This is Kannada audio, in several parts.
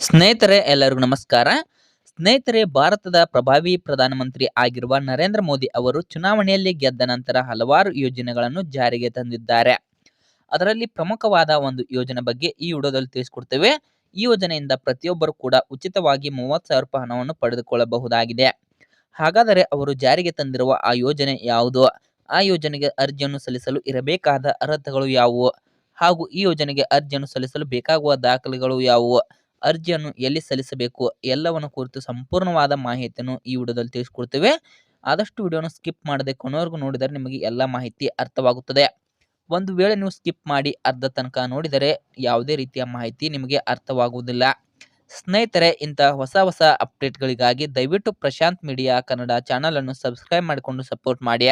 ಸ್ನೇಹಿತರೆ ಎಲ್ಲರಿಗೂ ನಮಸ್ಕಾರ. ಸ್ನೇಹಿತರೆ ಭಾರತದ ಪ್ರಭಾವಿ ಪ್ರಧಾನಮಂತ್ರಿ ಆಗಿರುವ ನರೇಂದ್ರ ಮೋದಿ ಅವರು ಚುನಾವಣೆಯಲ್ಲಿ ಗೆದ್ದ ನಂತರ ಹಲವಾರು ಯೋಜನೆಗಳನ್ನು ಜಾರಿಗೆ ತಂದಿದ್ದಾರೆ. ಅದರಲ್ಲಿ ಪ್ರಮುಖವಾದ ಒಂದು ಯೋಜನೆ ಬಗ್ಗೆ ಈ ವಿಡಿಯೋದಲ್ಲಿ ತಿಳಿಸಿಕೊಡ್ತೇವೆ. ಈ ಯೋಜನೆಯಿಂದ ಪ್ರತಿಯೊಬ್ಬರು ಕೂಡ ಉಚಿತವಾಗಿ 30,000 ರೂಪಾಯಿ ಹಣವನ್ನು ಪಡೆದುಕೊಳ್ಳಬಹುದಾಗಿದೆ. ಹಾಗಾದರೆ ಅವರು ಜಾರಿಗೆ ತಂದಿರುವ ಆ ಯೋಜನೆ ಯಾವುದು? ಆ ಯೋಜನೆಗೆ ಅರ್ಜಿಯನ್ನು ಸಲ್ಲಿಸಲು ಇರಬೇಕಾದ ಅರ್ಹತೆಗಳು ಯಾವುವು? ಹಾಗೂ ಈ ಯೋಜನೆಗೆ ಅರ್ಜಿಯನ್ನು ಸಲ್ಲಿಸಲು ಬೇಕಾಗುವ ದಾಖಲೆಗಳು ಯಾವುವು? ಅರ್ಜಿಯನ್ನು ಎಲ್ಲಿ ಸಲ್ಲಿಸಬೇಕು ಎಲ್ಲವನ್ನು ಕುರಿತು ಸಂಪೂರ್ಣವಾದ ಮಾಹಿತಿಯನ್ನು ಈ ವಿಡಿಯೋದಲ್ಲಿ ತಿಳಿಸಿಕೊಡ್ತೇವೆ. ಆದಷ್ಟು ವಿಡಿಯೋನ ಸ್ಕಿಪ್ ಮಾಡದೆ ಕೊನೆವರೆಗೂ ನೋಡಿದರೆ ನಿಮಗೆ ಎಲ್ಲ ಮಾಹಿತಿ ಅರ್ಥವಾಗುತ್ತದೆ. ಒಂದು ವೇಳೆ ನೀವು ಸ್ಕಿಪ್ ಮಾಡಿ ಅರ್ಧ ತನಕ ನೋಡಿದರೆ ಯಾವುದೇ ರೀತಿಯ ಮಾಹಿತಿ ನಿಮಗೆ ಅರ್ಥವಾಗುವುದಿಲ್ಲ. ಸ್ನೇಹಿತರೆ, ಇಂಥ ಹೊಸ ಅಪ್ಡೇಟ್ಗಳಿಗಾಗಿ ದಯವಿಟ್ಟು ಪ್ರಶಾಂತ್ ಮೀಡಿಯಾ ಕನ್ನಡ ಚಾನಲ್ ಅನ್ನು ಸಬ್ಸ್ಕ್ರೈಬ್ ಮಾಡಿಕೊಂಡು ಸಪೋರ್ಟ್ ಮಾಡಿ.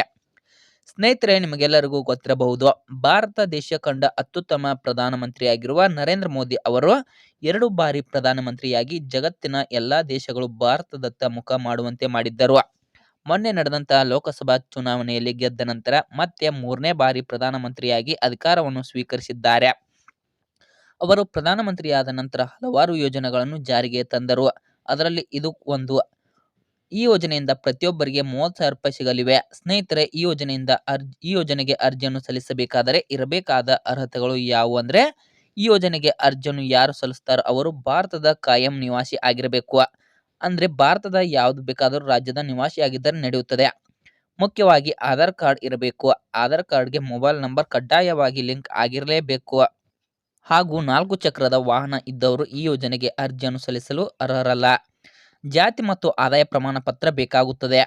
ಸ್ನೇಹಿತರೆ, ನಿಮಗೆಲ್ಲರಿಗೂ ಗೊತ್ತಿರಬಹುದು, ಭಾರತ ದೇಶ ಕಂಡ ಅತ್ಯುತ್ತಮ ಪ್ರಧಾನಮಂತ್ರಿಯಾಗಿರುವ ನರೇಂದ್ರ ಮೋದಿ ಅವರು 2 ಬಾರಿ ಪ್ರಧಾನಮಂತ್ರಿಯಾಗಿ ಜಗತ್ತಿನ ಎಲ್ಲಾ ದೇಶಗಳು ಭಾರತದತ್ತ ಮುಖ ಮಾಡುವಂತೆ ಮಾಡಿದ್ದರು. ಮೊನ್ನೆ ನಡೆದಂತಹ ಲೋಕಸಭಾ ಚುನಾವಣೆಯಲ್ಲಿ ಗೆದ್ದ ನಂತರ ಮತ್ತೆ 3ನೇ ಬಾರಿ ಪ್ರಧಾನಮಂತ್ರಿಯಾಗಿ ಅಧಿಕಾರವನ್ನು ಸ್ವೀಕರಿಸಿದ್ದಾರೆ. ಅವರು ಪ್ರಧಾನಮಂತ್ರಿಯಾದ ನಂತರ ಹಲವಾರು ಯೋಜನೆಗಳನ್ನು ಜಾರಿಗೆ ತಂದರು. ಅದರಲ್ಲಿ ಇದು ಒಂದು. ಈ ಯೋಜನೆಯಿಂದ ಪ್ರತಿಯೊಬ್ಬರಿಗೆ 30,000 ರೂಪಾಯಿ ಸಿಗಲಿವೆ. ಸ್ನೇಹಿತರೆ, ಈ ಯೋಜನೆಗೆ ಅರ್ಜಿಯನ್ನು ಸಲ್ಲಿಸಬೇಕಾದರೆ ಇರಬೇಕಾದ ಅರ್ಹತೆಗಳು ಯಾವುವು ಅಂದ್ರೆ, ಈ ಯೋಜನೆಗೆ ಅರ್ಜಿಯನ್ನು ಯಾರು ಸಲ್ಲಿಸ್ತಾರೋ ಅವರು ಭಾರತದ ಕಾಯಂ ನಿವಾಸಿ ಆಗಿರಬೇಕು. ಅಂದ್ರೆ ಭಾರತದ ಯಾವ್ದು ಬೇಕಾದರೂ ರಾಜ್ಯದ ನಿವಾಸಿ ಆಗಿದ್ದರೆ ನಡೆಯುತ್ತದೆ. ಮುಖ್ಯವಾಗಿ ಆಧಾರ್ ಕಾರ್ಡ್ ಇರಬೇಕು. ಆಧಾರ್ ಕಾರ್ಡ್ಗೆ ಮೊಬೈಲ್ ನಂಬರ್ ಕಡ್ಡಾಯವಾಗಿ ಲಿಂಕ್ ಆಗಿರಲೇಬೇಕು. ಹಾಗೂ 4 ಚಕ್ರದ ವಾಹನ ಇದ್ದವರು ಈ ಯೋಜನೆಗೆ ಅರ್ಜಿಯನ್ನು ಸಲ್ಲಿಸಲು ಅರ್ಹರಲ್ಲ. ಜಾತಿ ಮತ್ತು ಆದಾಯ ಪ್ರಮಾಣ ಪತ್ರ ಬೇಕಾಗುತ್ತದೆ.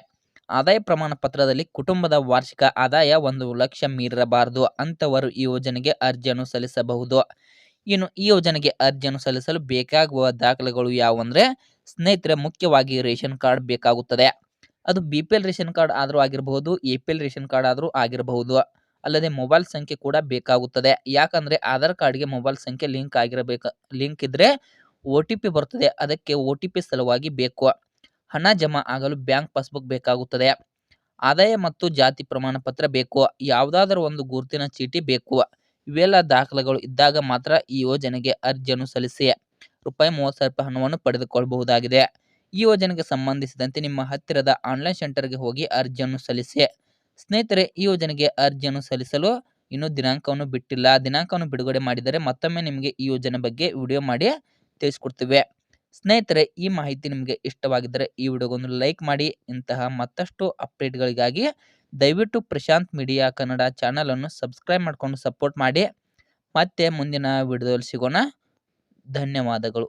ಆದಾಯ ಪ್ರಮಾಣ ಪತ್ರದಲ್ಲಿ ಕುಟುಂಬದ ವಾರ್ಷಿಕ ಆದಾಯ 1 ಲಕ್ಷ ಮೀರಿರಬಾರದು. ಅಂತವರು ಈ ಯೋಜನೆಗೆ ಅರ್ಜಿಯನ್ನು ಸಲ್ಲಿಸಬಹುದು. ಇನ್ನು ಈ ಯೋಜನೆಗೆ ಅರ್ಜಿಯನ್ನು ಸಲ್ಲಿಸಲು ಬೇಕಾಗುವ ದಾಖಲೆಗಳು ಯಾವುವಂದ್ರೆ, ಸ್ನೇಹಿತರೆ, ಮುಖ್ಯವಾಗಿ ರೇಷನ್ ಕಾರ್ಡ್ ಬೇಕಾಗುತ್ತದೆ. ಅದು BPL ರೇಷನ್ ಕಾರ್ಡ್ ಆದರೂ ಆಗಿರಬಹುದು, APL ರೇಷನ್ ಕಾರ್ಡ್ ಆದರೂ ಆಗಿರಬಹುದು. ಅಲ್ಲದೆ ಮೊಬೈಲ್ ಸಂಖ್ಯೆ ಕೂಡ ಬೇಕಾಗುತ್ತದೆ. ಯಾಕಂದ್ರೆ ಆಧಾರ್ ಕಾರ್ಡ್ಗೆ ಮೊಬೈಲ್ ಸಂಖ್ಯೆ ಲಿಂಕ್ ಇದ್ರೆ OTP ಬರುತ್ತದೆ. ಅದಕ್ಕೆ OTP ಸಲುವಾಗಿ ಬೇಕು. ಹಣ ಜಮಾ ಆಗಲು ಬ್ಯಾಂಕ್ ಪಾಸ್ಬುಕ್ ಬೇಕಾಗುತ್ತದೆ. ಆದಾಯ ಮತ್ತು ಜಾತಿ ಪ್ರಮಾಣ ಪತ್ರ ಬೇಕು. ಯಾವುದಾದರೂ ಒಂದು ಗುರುತಿನ ಚೀಟಿ ಬೇಕು. ಇವೆಲ್ಲ ದಾಖಲೆಗಳು ಇದ್ದಾಗ ಮಾತ್ರ ಈ ಯೋಜನೆಗೆ ಅರ್ಜಿಯನ್ನು ಸಲ್ಲಿಸಿ ರೂಪಾಯಿ 30,000 ಹಣವನ್ನು ಪಡೆದುಕೊಳ್ಳಬಹುದಾಗಿದೆ. ಈ ಯೋಜನೆಗೆ ಸಂಬಂಧಿಸಿದಂತೆ ನಿಮ್ಮ ಹತ್ತಿರದ ಆನ್ಲೈನ್ ಸೆಂಟರ್ಗೆ ಹೋಗಿ ಅರ್ಜಿಯನ್ನು ಸಲ್ಲಿಸಿ. ಸ್ನೇಹಿತರೆ, ಈ ಯೋಜನೆಗೆ ಅರ್ಜಿಯನ್ನು ಸಲ್ಲಿಸಲು ಇನ್ನೂ ದಿನಾಂಕವನ್ನು ಬಿಟ್ಟಿಲ್ಲ. ದಿನಾಂಕವನ್ನು ಬಿಡುಗಡೆ ಮಾಡಿದರೆ ಮತ್ತೊಮ್ಮೆ ನಿಮಗೆ ಈ ಯೋಜನೆ ಬಗ್ಗೆ ವಿಡಿಯೋ ಮಾಡಿ ತಿಳಿಸ್ಕೊಡ್ತೇವೆ. ಸ್ನೇಹಿತರೆ, ಈ ಮಾಹಿತಿ ನಿಮಗೆ ಇಷ್ಟವಾಗಿದ್ದರೆ ಈ ವಿಡಿಯೋಗೊಂದು ಲೈಕ್ ಮಾಡಿ. ಇಂತಹ ಮತ್ತಷ್ಟು ಅಪ್ಡೇಟ್ಗಳಿಗಾಗಿ ದಯವಿಟ್ಟು ಪ್ರಶಾಂತ್ ಮೀಡಿಯಾ ಕನ್ನಡ ಚಾನಲ್ ಅನ್ನು ಸಬ್ಸ್ಕ್ರೈಬ್ ಮಾಡಿಕೊಂಡು ಸಪೋರ್ಟ್ ಮಾಡಿ. ಮತ್ತೆ ಮುಂದಿನ ವಿಡಿಯೋದಲ್ಲಿ ಸಿಗೋಣ. ಧನ್ಯವಾದಗಳು.